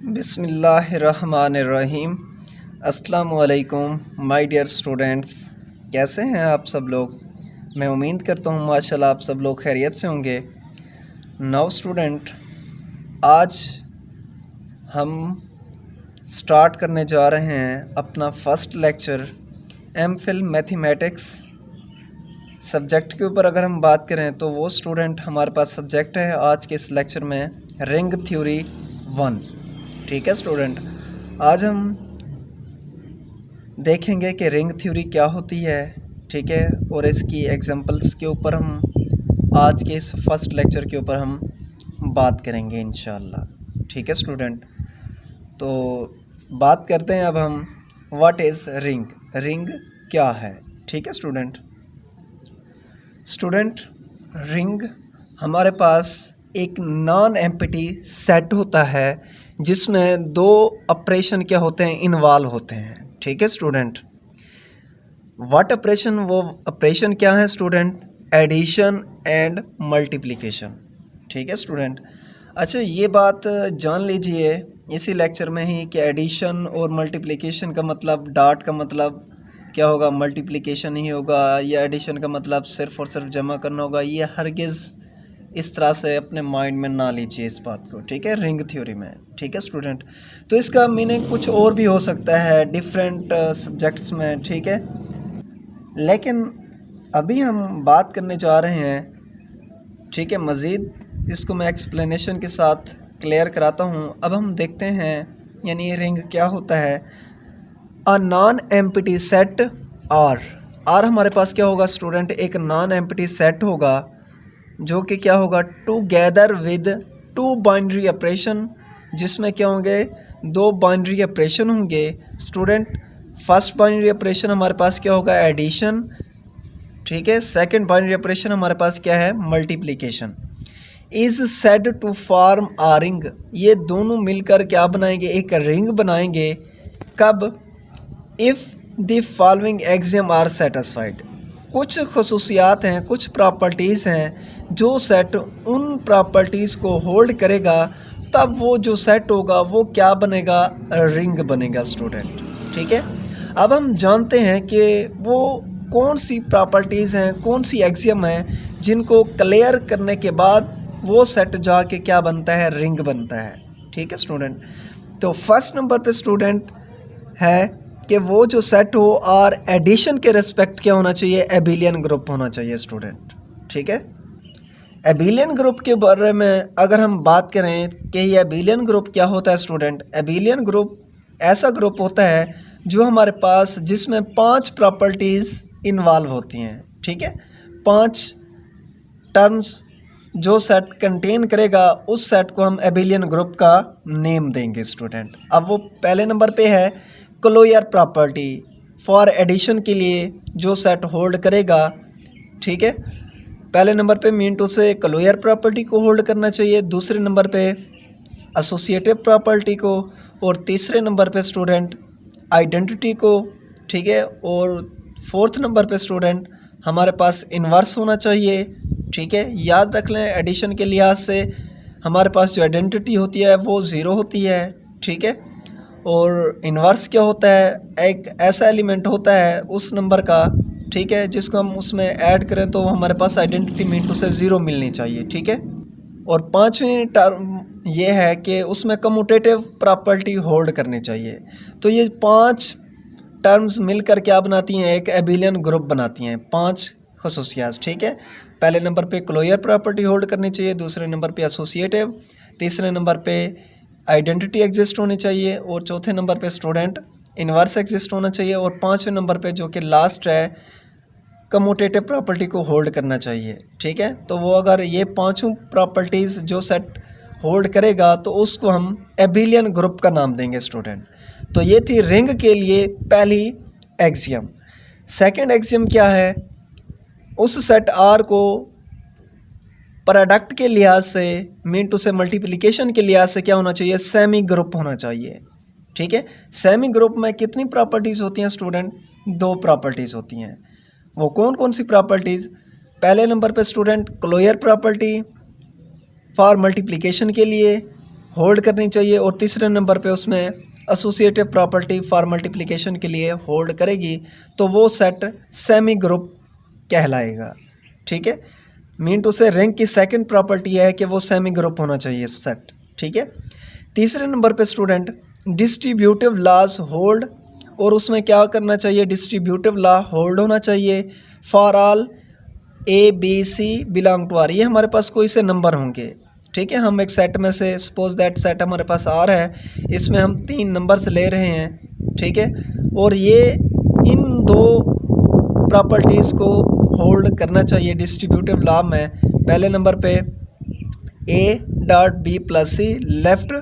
बिस्मिल्लाहिर्रहमानिर्रहीम। अस्सलामुअलैकुम my dear students, कैसे हैं आप सब लोग। मैं उम्मीद करता हूँ माशाल्लाह आप सब लोग खैरियत से होंगे। नाउ स्टूडेंट, आज हम स्टार्ट करने जा रहे हैं अपना first lecture MPhil mathematics subject के ऊपर। अगर हम बात करें तो वो स्टूडेंट हमारे पास सब्जेक्ट है आज के इस लेक्चर में रिंग थ्योरी 1। ठीक है स्टूडेंट, आज हम देखेंगे कि रिंग थ्योरी क्या होती है। ठीक है, और इसकी एग्जांपल्स के ऊपर हम आज के इस फर्स्ट लेक्चर के ऊपर हम बात करेंगे इंशाल्लाह। ठीक है स्टूडेंट, तो बात करते हैं अब हम व्हाट इज़ रिंग। रिंग क्या है। ठीक है स्टूडेंट, रिंग हमारे पास एक नॉन एम्प्टी सेट होता है जिसमें दो ऑपरेशन क्या होते हैं, इन्वॉल्व होते हैं। ठीक है स्टूडेंट, व्हाट ऑपरेशन, वो ऑपरेशन क्या है स्टूडेंट, एडिशन एंड मल्टीप्लिकेशन। ठीक है स्टूडेंट, अच्छा ये बात जान लीजिए इसी लेक्चर में ही कि एडिशन और मल्टीप्लिकेशन का मतलब, डॉट का मतलब क्या होगा, मल्टीप्लिकेशन ही होगा, या एडिशन का मतलब सिर्फ और सिर्फ जमा करना होगा। ये हरगिज़ इस तरह से अपने माइंड में ना लीजिए इस बात को। ठीक है, रिंग थ्योरी में। ठीक है स्टूडेंट, तो इसका मीनिंग कुछ और भी हो सकता है डिफरेंट सब्जेक्ट्स में। ठीक है, लेकिन अभी हम बात करने जा रहे हैं। ठीक है, मज़ीद इसको मैं एक्सप्लेनेशन के साथ क्लियर कराता हूँ। अब हम देखते हैं यानी रिंग क्या होता है। A non empty set R हमारे पास क्या होगा स्टूडेंट, एक नॉन एम्प्टी सेट होगा जो कि क्या होगा, together with two binary operation, जिसमें क्या होंगे, दो बाइनरी ऑपरेशन होंगे स्टूडेंट। फर्स्ट बाइनरी ऑपरेशन हमारे पास क्या होगा, एडिशन। ठीक है, सेकंड बाइनरी ऑपरेशन हमारे पास क्या है, multiplication. Is said to form a ring, ये दोनों मिलकर क्या बनाएंगे, एक रिंग बनाएंगे। कब, if the following axiom are satisfied, कुछ खसूसियात हैं, कुछ प्रॉपर्टीज़ हैं जो सेट उन प्रॉपर्टीज़ को होल्ड करेगा, तब वो जो सेट होगा वो क्या बनेगा, रिंग बनेगा स्टूडेंट। ठीक है, अब हम जानते हैं कि वो कौन सी प्रॉपर्टीज़ हैं, कौन सी एक्सियम हैं जिनको क्लियर करने के बाद वो सेट जाके क्या बनता है, रिंग बनता है। ठीक है स्टूडेंट, तो फर्स्ट नंबर पे स्टूडेंट है कि वो जो सेट हो और एडिशन के रिस्पेक्ट क्या होना चाहिए, एबिलियन ग्रुप होना चाहिए स्टूडेंट। ठीक है, एबिलियन ग्रुप के बारे में अगर हम बात करें कि ये एबिलियन ग्रुप क्या होता है स्टूडेंट, एबिलियन ग्रुप ऐसा ग्रुप होता है जो हमारे पास जिसमें 5 प्रॉपर्टीज़ इन्वॉल्व होती हैं। ठीक है, 5 टर्म्स जो सेट कंटेन करेगा उस सेट को हम एबिलियन ग्रुप का नेम देंगे स्टूडेंट। अब वो पहले नंबर पे है क्लोजर प्रॉपर्टी, फॉर एडिशन के लिए जो सेट होल्ड करेगा। ठीक है, पहले नंबर पे मीन टू से क्लोजर प्रॉपर्टी को होल्ड करना चाहिए, दूसरे नंबर पे एसोसिएटिव प्रॉपर्टी को, और तीसरे नंबर पे स्टूडेंट आइडेंटिटी को। ठीक है, और फोर्थ नंबर पे स्टूडेंट हमारे पास इन्वर्स होना चाहिए। ठीक है, याद रख लें एडिशन के लिहाज से हमारे पास जो आइडेंटिटी होती है वो ज़ीरो होती है। ठीक है, और इन्वर्स क्या होता है, एक ऐसा एलिमेंट होता है उस नंबर का, ठीक है, जिसको हम उसमें ऐड करें तो हमारे पास आइडेंटिटी मीन टू से ज़ीरो मिलनी चाहिए। ठीक है, और पांचवी टर्म ये है कि उसमें कम्यूटेटिव प्रॉपर्टी होल्ड करनी चाहिए। तो ये 5 टर्म्स मिलकर क्या बनाती हैं, एक एबिलियन ग्रुप बनाती हैं, 5 खसूसियात। ठीक है, पहले नंबर पे क्लोजर प्रॉपर्टी होल्ड करनी चाहिए, दूसरे नंबर पे एसोसिएटिव, तीसरे नंबर पे आइडेंटिटी एग्जिस्ट होनी चाहिए, और चौथे नंबर पे स्टूडेंट इन्वर्स एग्जिस्ट होना चाहिए, और पाँचवें नंबर पे जो कि लास्ट है कम्यूटेटिव प्रॉपर्टी को होल्ड करना चाहिए। ठीक है, तो वो अगर ये पांचों प्रॉपर्टीज़ जो सेट होल्ड करेगा तो उसको हम एबिलियन ग्रुप का नाम देंगे स्टूडेंट। तो ये थी रिंग के लिए पहली एक्सियम। सेकंड एक्सियम क्या है, उस सेट आर को प्रोडक्ट के लिहाज से मीन टू से मल्टीप्लिकेशन के लिहाज से क्या होना चाहिए, सेमी ग्रुप होना चाहिए। ठीक है, सेमी ग्रुप में कितनी प्रॉपर्टीज़ होती हैं स्टूडेंट, 2 प्रॉपर्टीज़ होती हैं। वो कौन कौन सी प्रॉपर्टीज़, पहले नंबर पे student closure property for multiplication के लिए, होल्ड करनी चाहिए, और तीसरे नंबर पे उसमें एसोसिएटिव प्रॉपर्टी फॉर मल्टीप्लिकेशन के लिए होल्ड करेगी, तो वो सेट सेमी ग्रुप कहलाएगा। ठीक है, मीन टू से रिंग की सेकंड प्रॉपर्टी है कि वो सेमी ग्रुप होना चाहिए सेट। ठीक है, तीसरे नंबर पे स्टूडेंट डिस्ट्रीब्यूटिव लॉज होल्ड, और उसमें क्या करना चाहिए, डिस्ट्रीब्यूटिव लॉ होल्ड होना चाहिए for all a b c belong to R. ये हमारे पास कोई से नंबर होंगे। ठीक है, हम एक सेट में से सपोज दैट सेट हमारे पास आर है, इसमें हम 3 नंबर्स ले रहे हैं। ठीक है, और ये इन दो प्रॉपर्टीज़ को होल्ड करना चाहिए डिस्ट्रीब्यूटिव लॉ में। पहले नंबर पे A dot B plus C left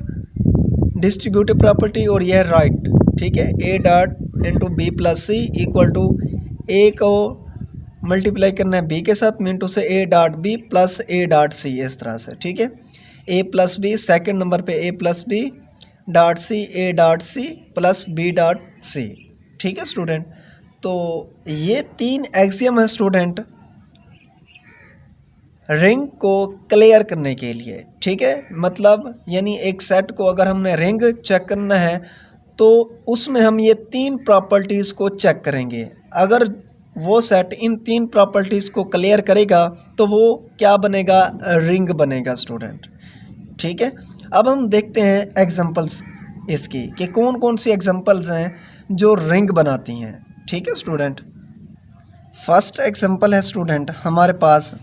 distributive property, और यह राइट। ठीक है, A dot into B plus C equal to A को मल्टीप्लाई करना है बी के साथ, mean to say A dot B plus A dot C, इस तरह से। ठीक है, A plus B, second number पे A plus B dot C, A dot C plus B dot C. ठीक है स्टूडेंट, तो ये 3 एक्सियम है स्टूडेंट रिंग को क्लियर करने के लिए। ठीक है, मतलब यानी एक सेट को अगर हमने रिंग चेक करना है तो उसमें हम ये 3 प्रॉपर्टीज़ को चेक करेंगे। अगर वो सेट इन 3 प्रॉपर्टीज़ को क्लियर करेगा तो वो क्या बनेगा, रिंग बनेगा स्टूडेंट। ठीक है, अब हम देखते हैं एग्जांपल्स इसकी कि कौन कौन सी एग्जांपल्स हैं जो रिंग बनाती हैं। ठीक है स्टूडेंट, फर्स्ट एग्जांपल है स्टूडेंट हमारे पास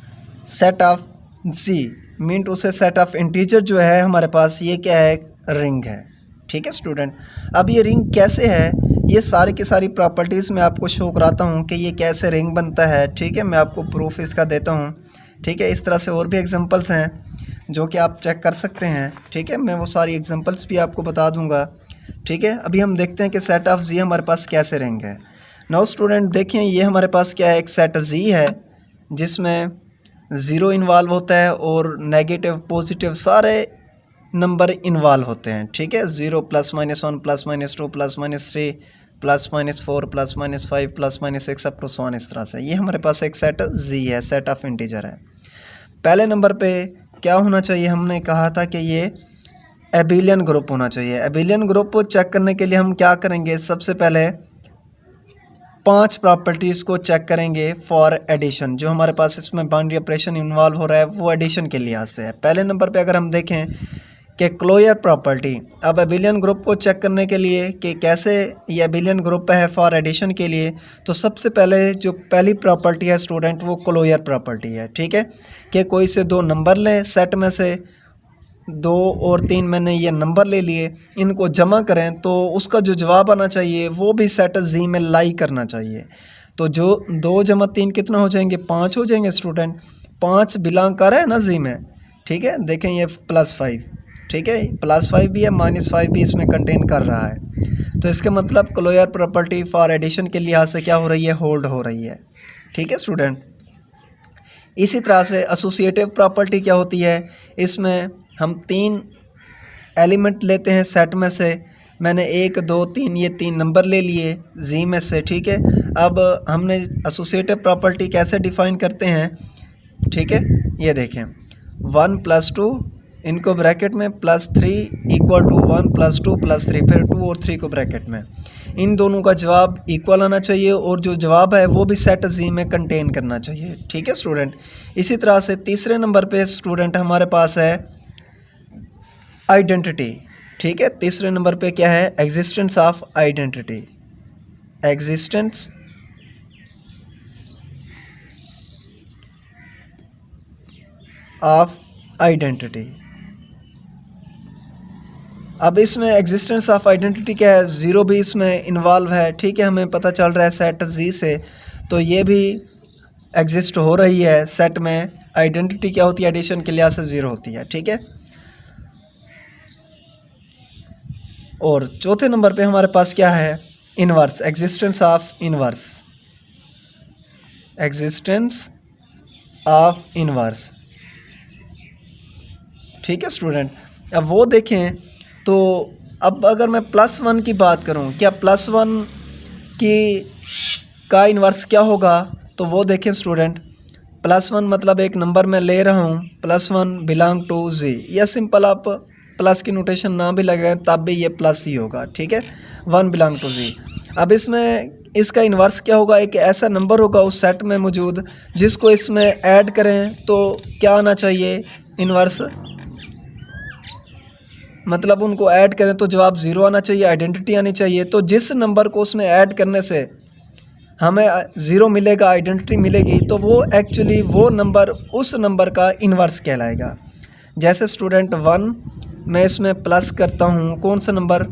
set of G, mean to say set of integer जो है हमारे पास, ये क्या है, रिंग है। ठीक है स्टूडेंट, अब ये रिंग कैसे है, ये सारी की सारी प्रॉपर्टीज़ मैं आपको शो कराता हूँ कि ये कैसे रिंग बनता है। ठीक है, मैं आपको प्रूफ इसका देता हूँ। ठीक है, इस तरह से और भी एग्जांपल्स हैं जो कि आप चेक कर सकते हैं। ठीक है, मैं वो सारी एग्जांपल्स भी आपको बता दूंगा। ठीक है, अभी हम देखते हैं कि सेट ऑफ जी हमारे पास कैसे रिंग है। नाउ स्टूडेंट देखें, ये हमारे पास क्या है, एक सेट जी है जिसमें 0 इन्वॉल्व होता है और नेगेटिव पॉजिटिव सारे नंबर इन्वॉल्व होते हैं। ठीक है, 0 +- 1 +- 2 +- 3 +- 4 +- 5 +- 6 अप टू 1, इस तरह से। ये हमारे पास एक सेट जी है, सेट ऑफ इंटीजर है। पहले नंबर पे क्या होना चाहिए, हमने कहा था कि ये एबिलियन ग्रुप होना चाहिए। एबिलियन ग्रुप को चेक करने के लिए हम क्या करेंगे, सबसे पहले 5 प्रॉपर्टीज़ को चेक करेंगे फॉर एडिशन। जो हमारे पास इसमें बाइनरी ऑपरेशन इन्वॉल्व हो रहा है वो एडिशन के लिहाज से है। पहले नंबर पे अगर हम देखें कि क्लोजर प्रॉपर्टी, अब एबिलियन ग्रुप को चेक करने के लिए कि कैसे ये एबिलियन ग्रुप है फॉर एडिशन के लिए, तो सबसे पहले जो पहली प्रॉपर्टी है स्टूडेंट वो क्लोजर प्रॉपर्टी है। ठीक है, कि कोई से 2 नंबर लें सेट में से, 2 और 3 मैंने ये नंबर ले लिए, इनको जमा करें तो उसका जो जवाब आना चाहिए वो भी सेट जी में लाई करना चाहिए। तो जो 2 + 3 कितना हो जाएंगे, 5 हो जाएंगे स्टूडेंट। 5 बिलोंग कर रहा है ना जी में। ठीक है, देखें ये +5, ठीक है, +5 भी है, -5 भी इसमें कंटेन कर रहा है। तो इसका मतलब क्लोजर प्रॉपर्टी फॉर एडिशन के लिहाज से क्या हो रही है, होल्ड हो रही है। ठीक है स्टूडेंट, इसी तरह से एसोसिएटिव प्रॉपर्टी क्या होती है, इसमें हम 3 एलिमेंट लेते हैं सेट में से। मैंने 1 2 3 ये 3 नंबर ले लिए जी में से। ठीक है, अब हमने एसोसिएटिव प्रॉपर्टी कैसे डिफाइन करते हैं। ठीक है, ये देखें 1 + 2 इनको ब्रैकेट में +3 इक्वल टू 1 + 2 + 3, फिर 2 और 3 को ब्रैकेट में। इन दोनों का जवाब इक्वल आना चाहिए और जो जवाब है वो भी सेट जी में कंटेन करना चाहिए। ठीक है स्टूडेंट, इसी तरह से तीसरे नंबर पे स्टूडेंट हमारे पास है आइडेंटिटी। ठीक है, तीसरे नंबर पे क्या है, existence of identity. Existence of identity. अब इसमें एग्जिस्टेंस ऑफ आइडेंटिटी क्या है, 0 भी इसमें इन्वॉल्व है। ठीक है, हमें पता चल रहा है सेट जी से, तो ये भी एग्जिस्ट हो रही है सेट में। आइडेंटिटी क्या होती है, एडिशन के लिहाज से 0 होती है। ठीक है, और चौथे नंबर पे हमारे पास क्या है, inverse, existence of inverse. Existence of inverse. ठीक है स्टूडेंट, अब वो देखें तो अब अगर मैं +1 की बात करूं, क्या +1 की का इन्वर्स क्या होगा, तो वो देखें स्टूडेंट, +1 मतलब एक नंबर मैं ले रहा हूं, +1 बिलोंग टू जी, या सिंपल आप प्लस की नोटेशन ना भी लगाएं तब भी ये प्लस ही होगा, ठीक है। 1 बिलोंग टू जी। अब इसमें इसका इन्वर्स क्या होगा, एक ऐसा नंबर होगा उस सेट में मौजूद जिसको इसमें ऐड करें तो क्या आना चाहिए, इन्वर्स, मतलब उनको ऐड करें तो जवाब 0 आना चाहिए, आइडेंटिटी आनी चाहिए। तो जिस नंबर को उसमें ऐड करने से हमें 0 मिलेगा, आइडेंटिटी मिलेगी, तो वो एक्चुअली वो नंबर उस नंबर का इन्वर्स कहलाएगा। जैसे स्टूडेंट 1 मैं इसमें प्लस करता हूँ, कौन सा नंबर,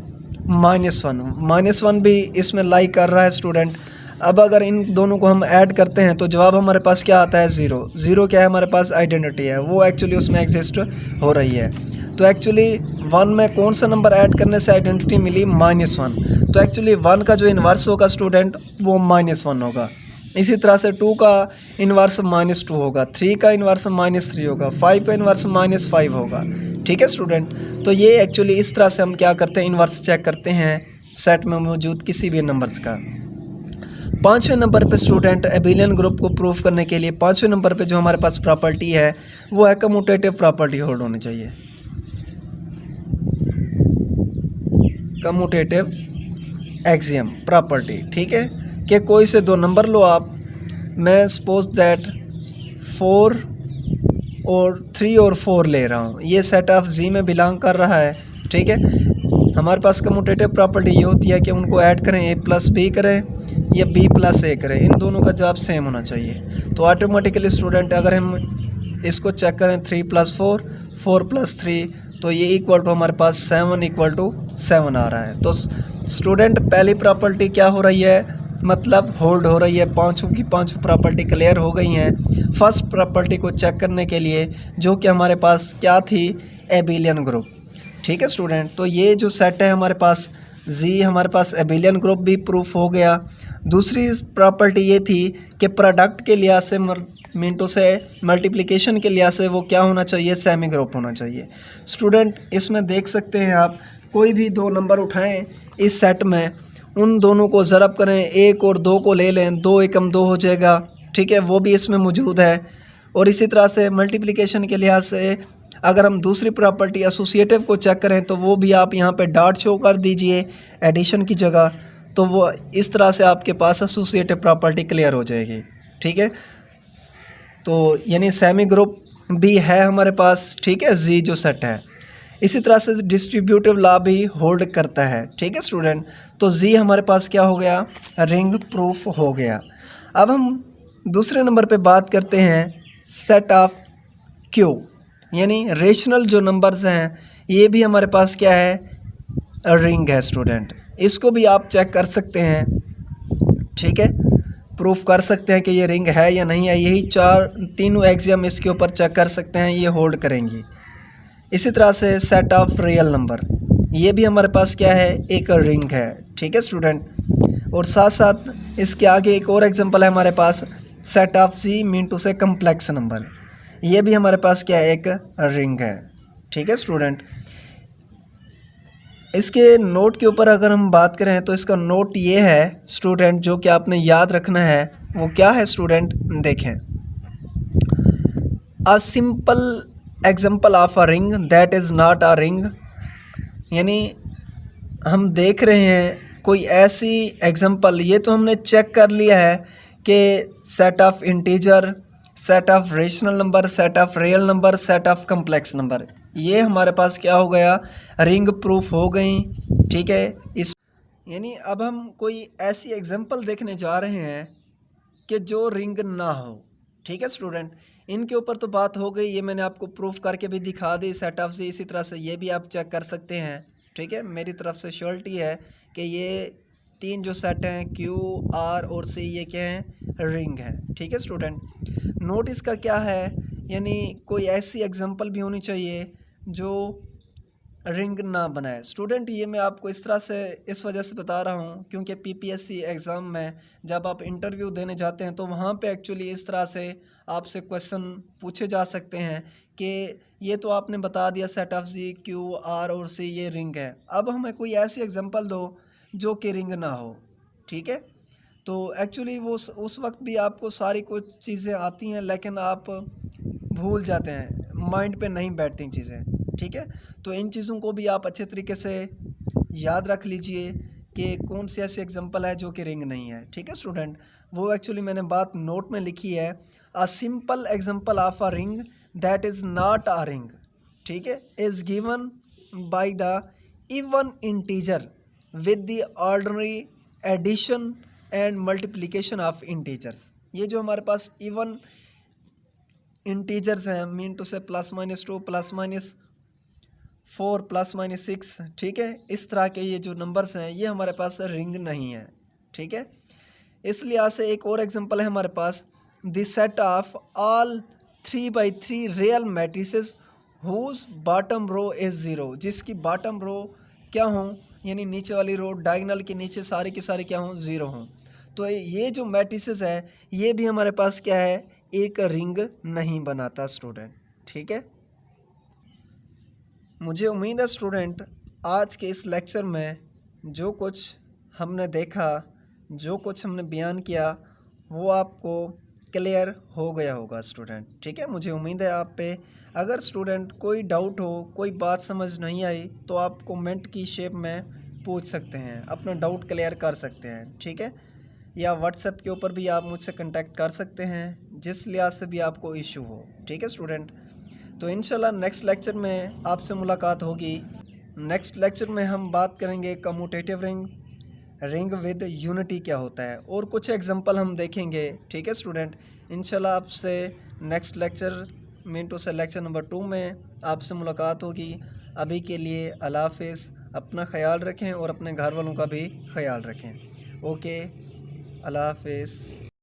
-1, -1 भी इसमें लाई कर रहा है स्टूडेंट। अब अगर इन दोनों को हम ऐड करते हैं तो जवाब हमारे पास क्या आता है, 0। 0 क्या है हमारे पास, आइडेंटिटी है, वो एक्चुअली उसमें एग्जिस्ट हो रही है। तो एक्चुअली 1 में कौन सा नंबर ऐड करने से आइडेंटिटी मिली, -1। तो एक्चुअली 1 का जो इन्वर्स होगा स्टूडेंट वो -1 होगा। इसी तरह से 2 का इन्वर्स -2 होगा, 3 का इन्वर्स -3 होगा, 5 का इन्वर्स -5 होगा, ठीक है स्टूडेंट। तो ये एक्चुअली इस तरह से हम क्या करते हैं, इन्वर्स चेक करते हैं सेट में मौजूद किसी भी नंबर्स का। 5वें नंबर पे स्टूडेंट एबिलियन ग्रुप को प्रूफ करने के लिए 5वें नंबर पे जो हमारे पास प्रॉपर्टी है वो है कम्यूटेटिव प्रॉपर्टी होल्ड होनी चाहिए। कम्यूटेटिव एक्सियम प्रॉपर्टी, ठीक है, कि कोई से 2 नंबर लो आप, मैं सपोज दैट 4 और 3 और 4 ले रहा हूँ, ये सेट ऑफ जी में बिलोंग कर रहा है, ठीक है। हमारे पास कम्यूटेटिव प्रॉपर्टी ये होती है कि उनको ऐड करें, a + b करें या b + a करें, इन दोनों का जवाब सेम होना चाहिए। तो ऑटोमेटिकली स्टूडेंट अगर हम इसको चेक करें 3 + 4, 4 + 3, तो ये इक्वल टू हमारे पास 7 = 7 आ रहा है। तो स्टूडेंट पहली प्रॉपर्टी क्या हो रही है, मतलब होल्ड हो रही है, पांचों की पांचों प्रॉपर्टी क्लियर हो गई हैं। फर्स्ट प्रॉपर्टी को चेक करने के लिए जो कि हमारे पास क्या थी, एबिलियन ग्रुप, ठीक है स्टूडेंट। तो ये जो सेट है हमारे पास जी, हमारे पास एबिलियन ग्रुप भी प्रूफ हो गया। दूसरी प्रॉपर्टी ये थी कि प्रोडक्ट के लिहाज से मिनटों से मल्टीप्लिकेशन के लिहाज से वो क्या होना चाहिए, सेमी ग्रुप होना चाहिए। स्टूडेंट इसमें देख सकते हैं आप, कोई भी 2 नंबर उठाएं इस सेट में, उन दोनों को ज़रब करें, 1 और 2 को ले लें, 2 एकम 2 हो जाएगा, ठीक है, वो भी इसमें मौजूद है। और इसी तरह से मल्टीप्लिकेशन के लिहाज से अगर हम दूसरी प्रॉपर्टी एसोसिएटिव को चेक करें तो वो भी आप यहाँ पे डॉट शो कर दीजिए एडिशन की जगह, तो वो इस तरह से आपके पास एसोसिएटिव प्रॉपर्टी क्लियर हो जाएगी, ठीक है। तो यानी सेमी ग्रुप भी है हमारे पास, ठीक है, जी जो सेट है। इसी तरह से डिस्ट्रीब्यूटिव लॉ भी होल्ड करता है, ठीक है स्टूडेंट। तो जी हमारे पास क्या हो गया, रिंग प्रूफ हो गया। अब हम दूसरे नंबर पे बात करते हैं सेट ऑफ क्यू, यानी रेशनल जो नंबर्स हैं ये भी हमारे पास क्या है, रिंग है स्टूडेंट। इसको भी आप चेक कर सकते हैं, ठीक है, प्रूफ कर सकते हैं कि ये रिंग है या नहीं है। यही तीनों एक्सियम इसके ऊपर चेक कर सकते हैं, ये होल्ड करेंगी। इसी तरह से सेट ऑफ रियल नंबर, ये भी हमारे पास क्या है, एक रिंग है, ठीक है स्टूडेंट। और साथ साथ इसके आगे एक और एग्जांपल है हमारे पास, set of G mean to say complex number, ये भी हमारे पास क्या है, एक रिंग है, ठीक है स्टूडेंट। इसके नोट के ऊपर अगर हम बात करें तो इसका नोट ये है स्टूडेंट, जो कि आपने याद रखना है, वो क्या है स्टूडेंट, देखें, a simple example of a ring that is not a ring, यानी हम देख रहे हैं कोई ऐसी एग्जाम्पल, ये तो हमने चेक कर लिया है कि set of integer, set of rational number, set of real number, set of complex number, ये हमारे पास क्या हो गया, रिंग प्रूफ हो गई, ठीक है। इस यानी अब हम कोई ऐसी एग्जाम्पल देखने जा रहे हैं कि जो रिंग ना हो, ठीक है स्टूडेंट। इनके ऊपर तो बात हो गई, ये मैंने आपको प्रूफ करके भी दिखा दी सेट ऑफ से। इसी तरह से ये भी आप चेक कर सकते हैं, ठीक है। मेरी तरफ से श्योरिटी है कि ये 3 जो सेट हैं क्यू, आर और सी, ये क्या हैं, रिंग है, ठीक है स्टूडेंट। नोट इसका क्या है, यानी कोई ऐसी एग्जांपल भी होनी चाहिए जो रिंग ना बनाए। स्टूडेंट ये मैं आपको इस तरह से इस वजह से बता रहा हूँ क्योंकि पीपीएससी एग्ज़ाम में जब आप इंटरव्यू देने जाते हैं तो वहाँ पे एक्चुअली इस तरह से आपसे क्वेश्चन पूछे जा सकते हैं कि ये तो आपने बता दिया set of Z, Q, R और सी ये रिंग है, अब हमें कोई ऐसी एग्जांपल दो जो कि रिंग ना हो, ठीक है। तो एक्चुअली वो उस वक्त भी आपको सारी कुछ चीज़ें आती हैं लेकिन आप भूल जाते हैं, माइंड पे नहीं बैठती चीज़ें, ठीक है। तो इन चीज़ों को भी आप अच्छे तरीके से याद रख लीजिए कि कौन सी ऐसी एग्जांपल है जो कि रिंग नहीं है, ठीक है स्टूडेंट। वो एक्चुअली मैंने बात नोट में लिखी है, a simple example of a ring that is not a ring, ठीक है, is given by the even integer with the ordinary addition and multiplication of integers. ये जो हमारे पास इवन इंटीजर्स हैं, मीन टू से +-2 +-4 +-6, ठीक है, इस तरह के ये जो नंबर्स हैं ये हमारे पास रिंग नहीं है, ठीक है। इस लिहाज से एक और एग्जांपल है हमारे पास, the set of all 3×3 real matrices whose bottom row is 0, जिसकी बॉटम रो क्या हों, यानी नीचे वाली रो डायगोनल के नीचे सारे के सारे क्या हों, 0 हों। तो ये जो मैट्रिसेस है ये भी हमारे पास क्या है, एक रिंग नहीं बनाता स्टूडेंट, ठीक है। मुझे उम्मीद है स्टूडेंट आज के इस लेक्चर में जो कुछ हमने देखा, जो कुछ हमने बयान किया वो आपको क्लियर हो गया होगा स्टूडेंट, ठीक है। मुझे उम्मीद है आप पे। अगर स्टूडेंट कोई डाउट हो, कोई बात समझ नहीं आई तो आप कमेंट की शेप में पूछ सकते हैं, अपना डाउट क्लियर कर सकते हैं, ठीक है। या व्हाट्सएप के ऊपर भी आप मुझसे कांटेक्ट कर सकते हैं जिस लिहाज से भी आपको इशू हो, ठीक है स्टूडेंट। तो इंशाल्लाह नेक्स्ट लेक्चर में आपसे मुलाकात होगी। नेक्स्ट लेक्चर में हम बात करेंगे commutative ring, ring with unity क्या होता है, और कुछ एग्जांपल हम देखेंगे, ठीक है स्टूडेंट। इंशाल्लाह आपसे नेक्स्ट लेक्चर मिनटों से लेक्चर नंबर 2 में आपसे मुलाकात होगी। अभी के लिए अल्लाह हाफिज़, अपना ख्याल रखें और अपने घर वालों का भी ख्याल रखें। ओके, अल्लाह हाफिज़।